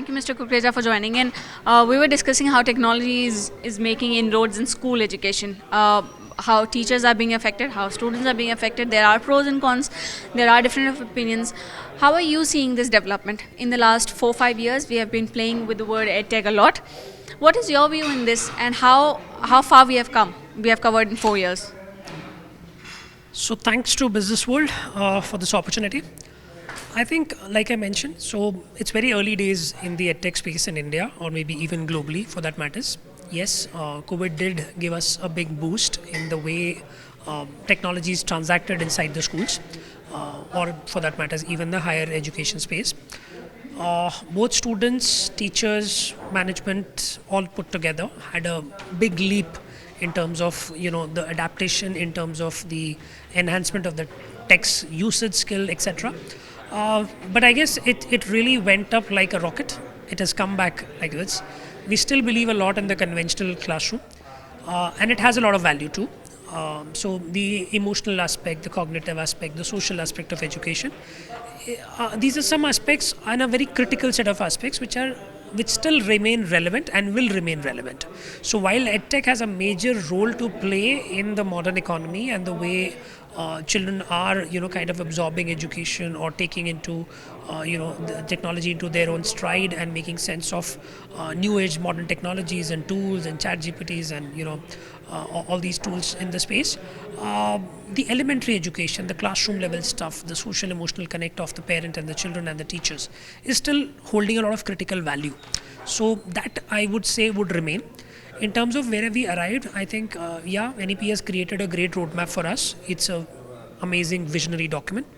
Thank you, Mr. Kukreja, for joining in. We were discussing how technology is making inroads in school education. How teachers are being affected, how students are being affected. There are pros and cons. There are different opinions. How are you seeing this development? In the last 4-5 years, we have been playing with the word edtech a lot. What is your view in this, and how far we have come? We have covered in 4 years. So thanks to Business World for this opportunity. I think, like I mentioned, so it's very early days in the edtech space in India, or maybe even globally for that matters. Yes, COVID did give us a big boost in the way technology is transacted inside the schools, or for that matters, even the higher education space. Both students, teachers, management, all put together had a big leap in terms of the adaptation, in terms of the enhancement of the tech's usage skill, etc. But I guess it really went up like a rocket. It has come back like this. We still believe a lot in the conventional classroom, and it has a lot of value too. So the emotional aspect, the cognitive aspect, the social aspect of education, these are some aspects and a very critical set of aspects which still remain relevant and will remain relevant. So while edtech has a major role to play in the modern economy and the way children are kind of absorbing education or taking into the technology into their own stride and making sense of new age modern technologies and tools and chat GPTs and all these tools in the space, the elementary education, the classroom level stuff, the social emotional connect of the parent and the children and the teachers is still holding a lot of critical value. So that I would say would remain. In terms of where we arrived, I think, NEP has created a great roadmap for us. It's a amazing visionary document.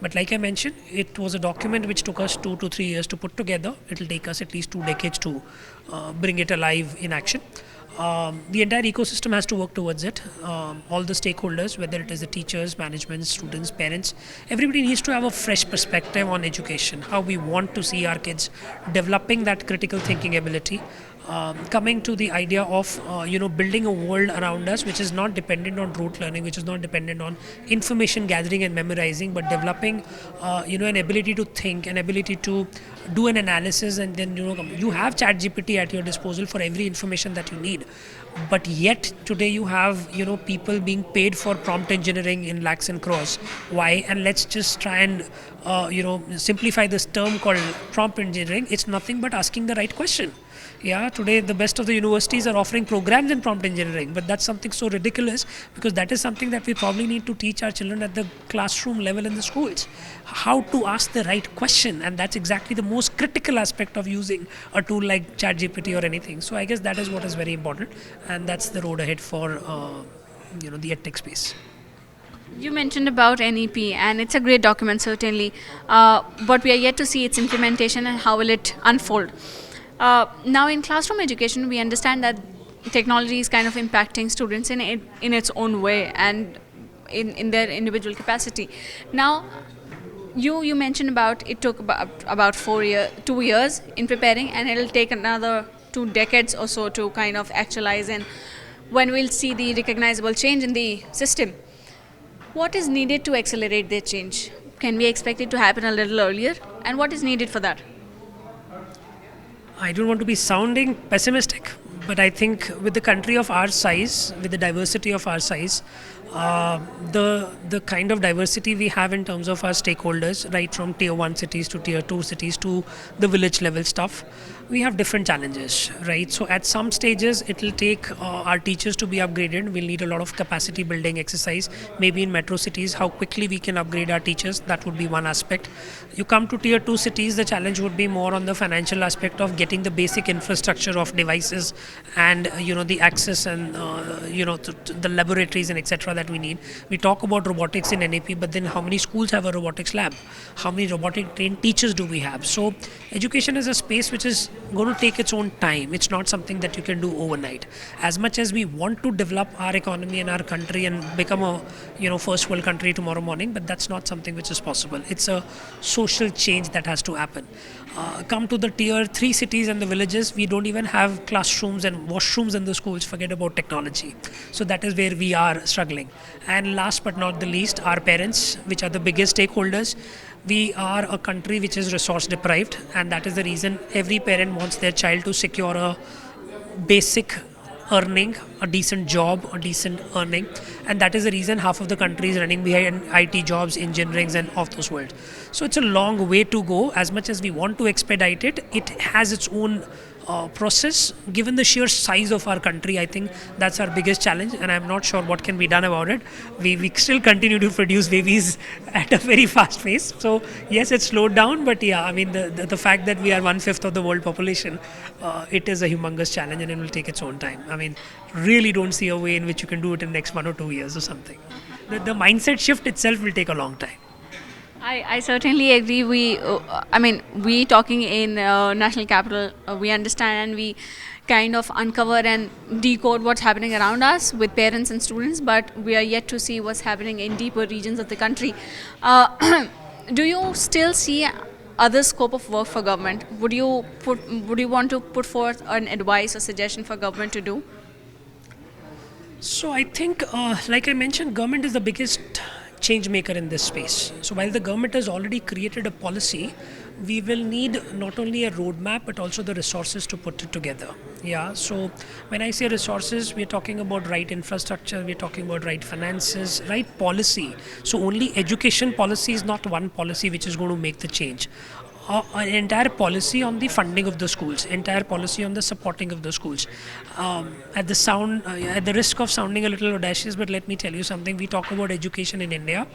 But like I mentioned, it was a document which took us 2 to 3 years to put together. It will take us at least 2 decades to bring it alive in action. The entire ecosystem has to work towards it. All the stakeholders, whether it is the teachers, management, students, parents, everybody needs to have a fresh perspective on education, how we want to see our kids developing that critical thinking ability, coming to the idea of building a world around us which is not dependent on rote learning, which is not dependent on information gathering and memorizing, but developing an ability to think, an ability to do an analysis, and then you have chat GPT at your disposal for every information that you need. But yet today you have people being paid for prompt engineering in lakhs and crores. Why? And let's just try and simplify this term called prompt engineering. It's nothing but asking the right question. Yeah, today the best of the universities are offering programs in prompt engineering, but that's something so ridiculous, because that is something that we probably need to teach our children at the classroom level in the schools, how to ask the right question. And that's exactly the most critical aspect of using a tool like ChatGPT or anything. So I guess that is what is very important, and that's the road ahead for the edtech space. You mentioned about NEP, and it's a great document, certainly. But we are yet to see its implementation and how will it unfold. Now, in classroom education, we understand that technology is kind of impacting students in its own way and in their individual capacity. Now, you mentioned about it took about 2 years in preparing, and it'll take another 2 decades or so to kind of actualize, and when we'll see the recognizable change in the system. What is needed to accelerate that change? Can we expect it to happen a little earlier? And what is needed for that? I don't want to be sounding pessimistic, but I think with the country of our size, with the diversity of our size, the kind of diversity we have in terms of our stakeholders, right from tier 1 cities to tier 2 cities to the village level stuff, we have different challenges, right? So at some stages, it will take our teachers to be upgraded. We'll need a lot of capacity building exercise. Maybe in metro cities, how quickly we can upgrade our teachers, that would be one aspect. You come to tier 2 cities, the challenge would be more on the financial aspect of getting the basic infrastructure of devices and the access and the laboratories and etc. that we need. We talk about robotics in NAP, but then how many schools have a robotics lab? How many robotic trained teachers do we have? So education is a space which is going to take its own time. It's not something that you can do overnight. As much as we want to develop our economy and our country and become a first world country tomorrow morning, but that's not something which is possible. It's a social change that has to happen. Come to the tier 3 cities and the villages, we don't even have classrooms and washrooms in the schools, forget about technology. So that is where we are struggling. doing. And last but not the least, our parents, which are the biggest stakeholders. We are a country which is resource deprived, and that is the reason every parent wants their child to secure a basic earning, a decent job, a decent earning, and that is the reason half of the country is running behind IT jobs, engineering, and of those world. So it's a long way to go. As much as we want to expedite it, it has its own process. Given the sheer size of our country, I think that's our biggest challenge, and I'm not sure what can be done about it. We still continue to produce babies at a very fast pace. So yes, it's slowed down, but yeah, I mean the fact that we are 1/5 of the world population, it is a humongous challenge, and it will take its own time. I mean, really don't see a way in which you can do it in the next 1 or 2 years or something. The mindset shift itself will take a long time. I certainly agree. We talking in national capital, we understand and we kind of uncover and decode what's happening around us with parents and students, but we are yet to see what's happening in deeper regions of the country. Do you still see other scope of work for government? Would you want to put forth an advice or suggestion for government to do? So I think, like I mentioned, government is the biggest change maker in this space. So while the government has already created a policy, we will need not only a roadmap but also the resources to put it together. Yeah. So when I say resources, we're talking about right infrastructure, we're talking about right finances, right policy. So only education policy is not one policy which is going to make the change. An entire policy on the funding of the schools, entire policy on the supporting of the schools. At the risk of sounding a little audacious, but let me tell you something. We talk about education in India.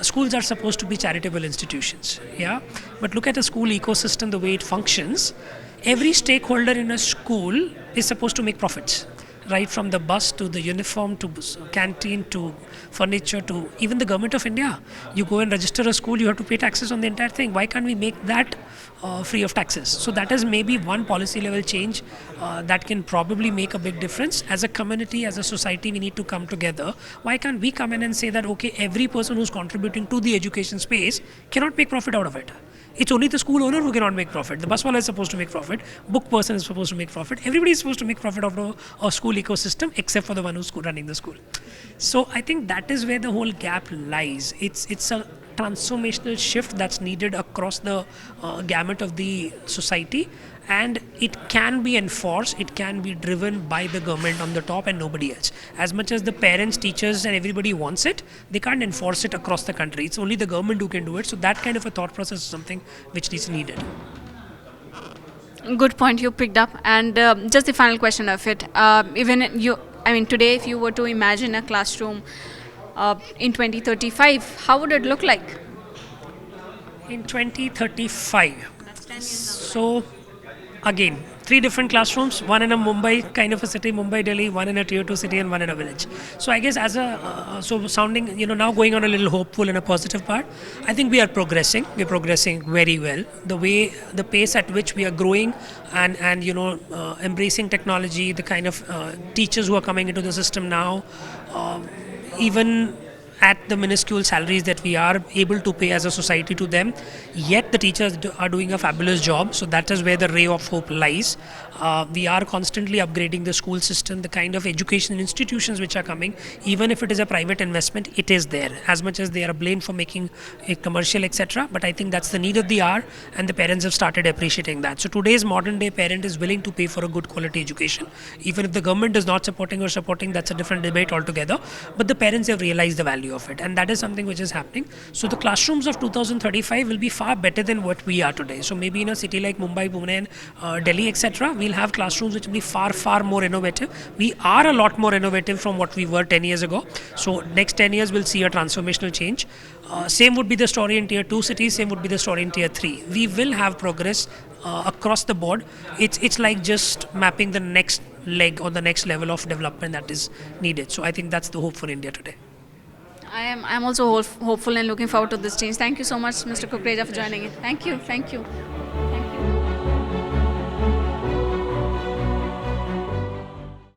Schools are supposed to be charitable institutions, yeah. But look at the school ecosystem, the way it functions. Every stakeholder in a school is supposed to make profits. Right from the bus to the uniform to canteen to furniture to even the government of India. You go and register a school, you have to pay taxes on the entire thing. Why can't we make that free of taxes? So that is maybe one policy level change that can probably make a big difference. As a community, as a society, we need to come together. Why can't we come in and say that, okay, every person who's contributing to the education space cannot make profit out of it? It's only the school owner who cannot make profit. The bus wala is supposed to make profit. Book person is supposed to make profit. Everybody is supposed to make profit out of a school ecosystem except for the one who's running the school. So I think that is where the whole gap lies. It's a transformational shift that's needed across the gamut of the society, and it can be enforced, it can be driven by the government on the top and nobody else. As much as the parents, teachers and everybody wants it, they can't enforce it across the country. It's only the government who can do it. So that kind of a thought process is something which is needed. Good point you picked up. And just the final question of it. Today, if you were to imagine a classroom in 2035, how would it look like? In 2035, so again, 3 different classrooms, one in a Mumbai kind of a city, Mumbai, Delhi, one in a tier 2 city and one in a village. So I guess sounding, now going on a little hopeful and a positive part, I think we are progressing. We're progressing very well. The pace at which we are growing and embracing technology, the kind of teachers who are coming into the system now, even at the minuscule salaries that we are able to pay as a society to them, yet the teachers are doing a fabulous job. So that is where the ray of hope lies. We are constantly upgrading the school system, the kind of education institutions which are coming. Even if it is a private investment, it is there. As much as they are blamed for making a commercial, etc. But I think that's the need of the hour, and the parents have started appreciating that. So today's modern day parent is willing to pay for a good quality education. Even if the government is not supporting, that's a different debate altogether. But the parents have realized the value of it, and that is something which is happening. So the classrooms of 2035 will be far better than what we are today. So maybe in a city like Mumbai, Pune and Delhi, etc., we'll have classrooms which will be far, far more innovative. We are a lot more innovative from what we were 10 years ago. So next 10 years we'll see a transformational change. Same would be the story in tier 2 cities, same would be the story in tier 3. We will have progress across the board. It's like just mapping the next leg or the next level of development that is needed. So I think that's the hope for India today. I'm also hopeful and looking forward to this change. Thank you so much, Mr. Kukreja, for joining in. Thank you.